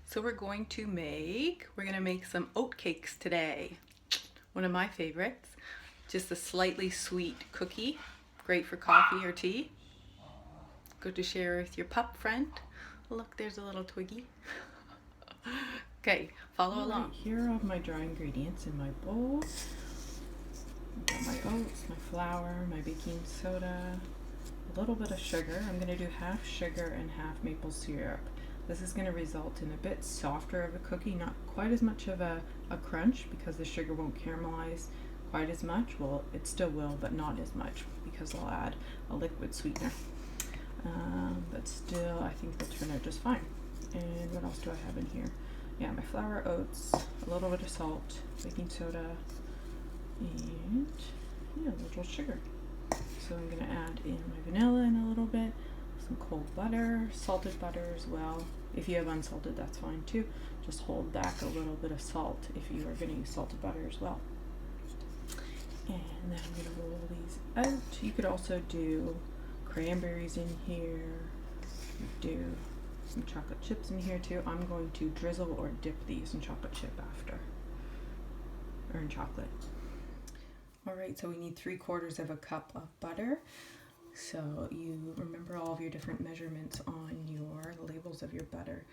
So we're going to make some oatcakes today. One of my favorites. Just a slightly sweet cookie. Great for coffee or tea. Good to share with your pup friend. Look, there's a little twiggy. Okay, follow along. Here are my dry ingredients in my bowl. I've got my oats, my flour, my baking soda, a little bit of sugar. I'm going to do half sugar and half maple syrup. This is going to result in a bit softer of a cookie, not quite as much of a crunch because the sugar won't caramelize quite as much. Well, it still will, but not as much because I'll add a liquid sweetener. But still, I think they'll turn out just fine. And what else do I have in here? Yeah, my flour, oats, a little bit of salt, baking soda, and yeah, a little sugar. So I'm going to add in my vanilla in a little bit, some cold butter, salted butter as well. If you have unsalted, that's fine too. Just hold back a little bit of salt if you are going to use salted butter as well. And then I'm going to roll these out. You could also do cranberries in here. Do some chocolate chips in here too. I'm going to drizzle or dip these in chocolate chip after, or in chocolate. Alright, so we need 3/4 of a cup of butter. So you remember all of your different measurements on your labels of your butter.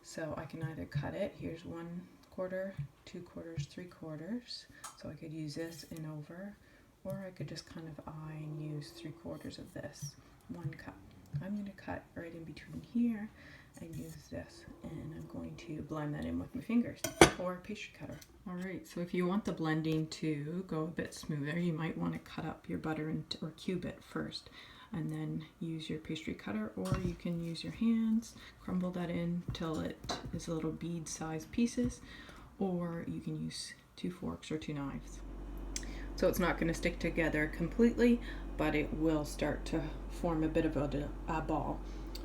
So I can either cut it, here's 1/4, 2/4, 3/4. So I could use this and over, or I could just kind of eye and use 3/4 of this, 1 cup. I'm going to cut right in between here and use this, and I'm going to blend that in with my fingers or a pastry cutter. Alright, so if you want the blending to go a bit smoother, you might want to cut up your butter or cube it first and then use your pastry cutter, or you can use your hands, crumble that in till it is a little bead sized pieces, or you can use 2 forks or 2 knives. So it's not going to stick together completely, but it will start to form a bit of a ball.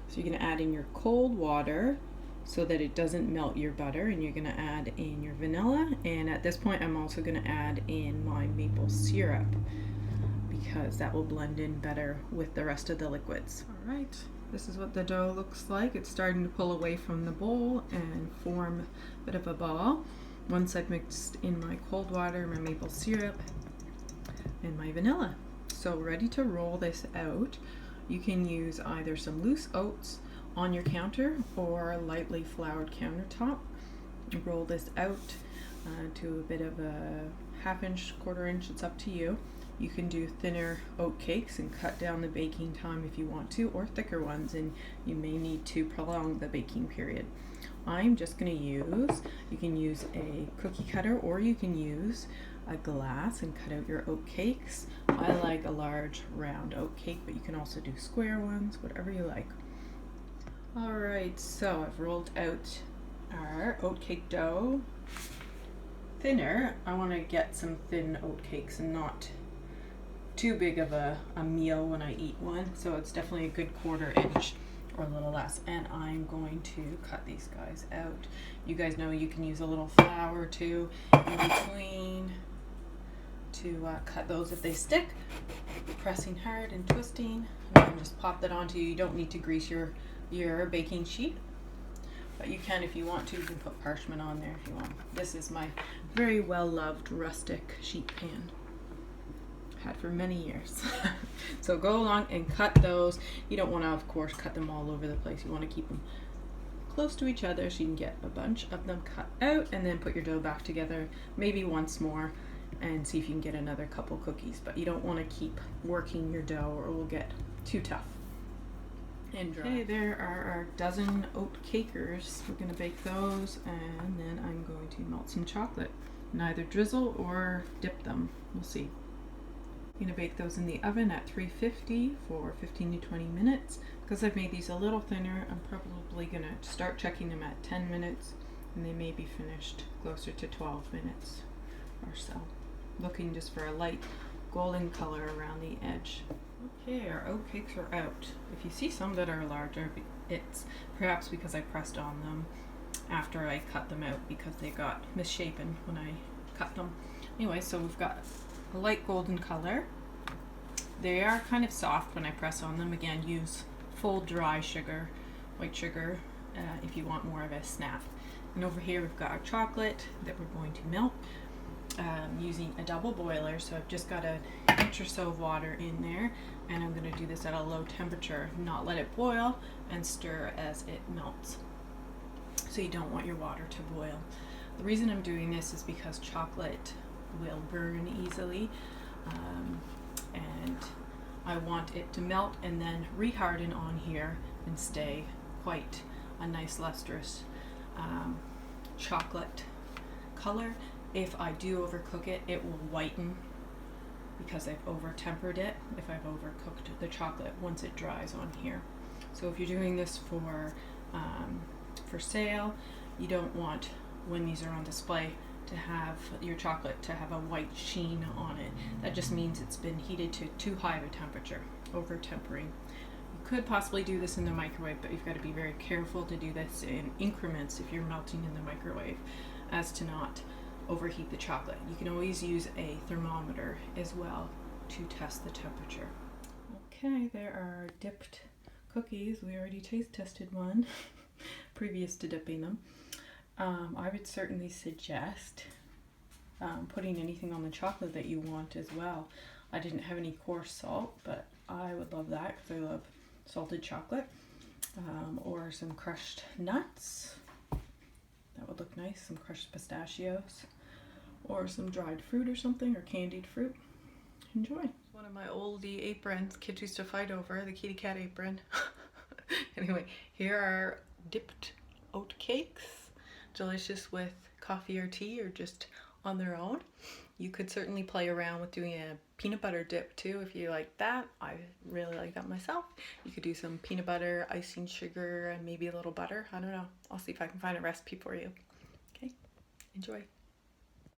So you're going to add in your cold water so that it doesn't melt your butter, and you're going to add in your vanilla, and at this point I'm also going to add in my maple syrup because that will blend in better with the rest of the liquids. Alright, this is what the dough looks like. It's starting to pull away from the bowl and form a bit of a ball. Once I've mixed in my cold water, my maple syrup, and my vanilla. So ready to roll this out. You can use either some loose oats on your counter or a lightly floured countertop. Roll this out to a bit of a 1/2 inch, 1/4 inch, it's up to you. You can do thinner oat cakes and cut down the baking time if you want to, or thicker ones, and you may need to prolong the baking period. I'm just going to you can use a cookie cutter, or you can use a glass and cut out your oat cakes. I like a large round oat cake, but you can also do square ones, whatever you like. Alright, so I've rolled out our oat cake dough. Thinner, I want to get some thin oat cakes and not too big of a meal when I eat one, so it's definitely a good 1/4 inch or a little less, and I'm going to cut these guys out. You guys know you can use a little flour too in between to cut those if they stick. Pressing hard and twisting, and then just pop that onto you. You don't need to grease your baking sheet, but you can if you want to. You can put parchment on there if you want. This is my very well loved rustic sheet pan. Had for many years. So go along and cut those. You don't want to, of course, cut them all over the place. You want to keep them close to each other so you can get a bunch of them cut out, and then put your dough back together maybe once more and see if you can get another couple cookies. But you don't want to keep working your dough or it will get too tough and dry. Okay, there are our dozen oat cakers. We're going to bake those, and then I'm going to melt some chocolate and either drizzle or dip them. We'll see. I'm going to bake those in the oven at 350 for 15 to 20 minutes. Because I've made these a little thinner, I'm probably going to start checking them at 10 minutes, and they may be finished closer to 12 minutes or so. Looking just for a light golden color around the edge. Okay, our oat cakes are out. If you see some that are larger, it's perhaps because I pressed on them after I cut them out because they got misshapen when I cut them. Anyway, so we've got a light golden color. They are kind of soft when I press on them. Again, use full dry sugar, white sugar, if you want more of a snap. And over here we've got our chocolate that we're going to melt using a double boiler. So I've just got an inch or so of water in there, and I'm going to do this at a low temperature, not let it boil, and stir as it melts. So you don't want your water to boil. The reason I'm doing this is because chocolate will burn easily, and I want it to melt and then reharden on here and stay quite a nice lustrous chocolate color. If I do overcook it, it will whiten because I've over-tempered it if I've overcooked the chocolate once it dries on here. So if you're doing this for sale, you don't want, when these are on display, to have your chocolate to have a white sheen on it. That just means it's been heated to too high of a temperature, over-tempering. You could possibly do this in the microwave, but you've got to be very careful to do this in increments if you're melting in the microwave, as to not overheat the chocolate. You can always use a thermometer as well to test the temperature. Okay, there are dipped cookies. We already taste tested one previous to dipping them. I would certainly suggest putting anything on the chocolate that you want as well. I didn't have any coarse salt, but I would love that because I love salted chocolate, or some crushed nuts. That would look nice, some crushed pistachios, or some dried fruit or something, or candied fruit. Enjoy. One of my oldie aprons kids used to fight over, the kitty cat apron. Anyway, here are dipped oat cakes. Delicious with coffee or tea, or just on their own. You could certainly play around with doing a peanut butter dip too if you like that. I really like that myself. You could do some peanut butter, icing sugar, and maybe a little butter. I don't know. I'll see if I can find a recipe for you. Okay, enjoy.